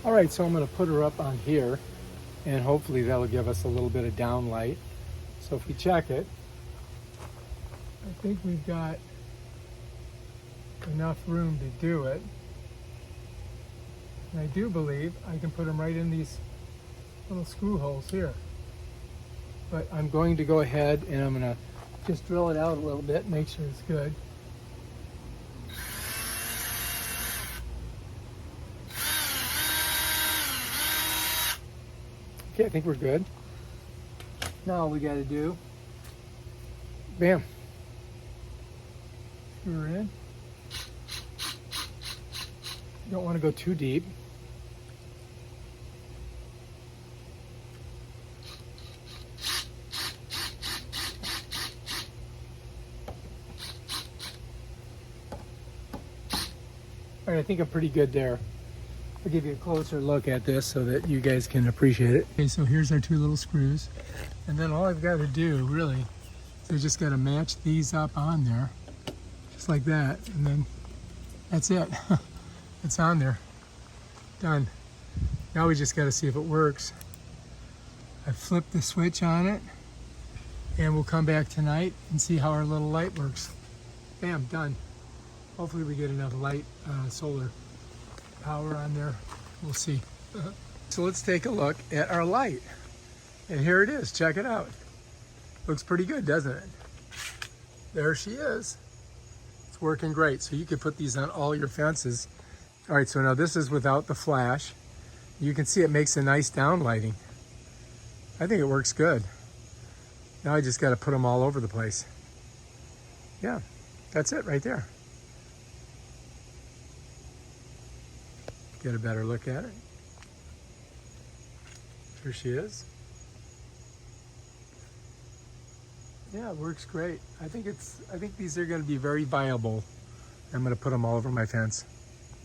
All right, so I'm going to put her up on here, and hopefully that'll give us a little bit of downlight. So if we check it, I think we've got enough room to do it. And I do believe I can put them right in these little screw holes here. But I'm going to go ahead and I'm going to just drill it out a little bit, make sure it's good. Okay, I think we're good. Now all we got to do, bam, screw her in. You don't want to go too deep. All right, I think I'm pretty good there. I'll give you a closer look at this so that you guys can appreciate it. Okay, so here's our two little screws. And then all I've got to do, really, is I just got to match these up on there, just like that. And then that's it. It's on there. Done. Now we just got to see if it works. I flipped the switch on it, and we'll come back tonight and see how our little light works. Bam, done. Hopefully we get enough light, solar power on there. We'll see. So let's take a look at our light. And here it is. Check it out. Looks pretty good, doesn't it? There she is. It's working great. So you could put these on all your fences. All right, so now this is without the flash. You can see it makes a nice downlighting. I think it works good. Now I just got to put them all over the place. Yeah, that's it right there. Get a better look at it. Here she is. Yeah, it works great. I think these are going to be very viable. I'm going to put them all over my fence.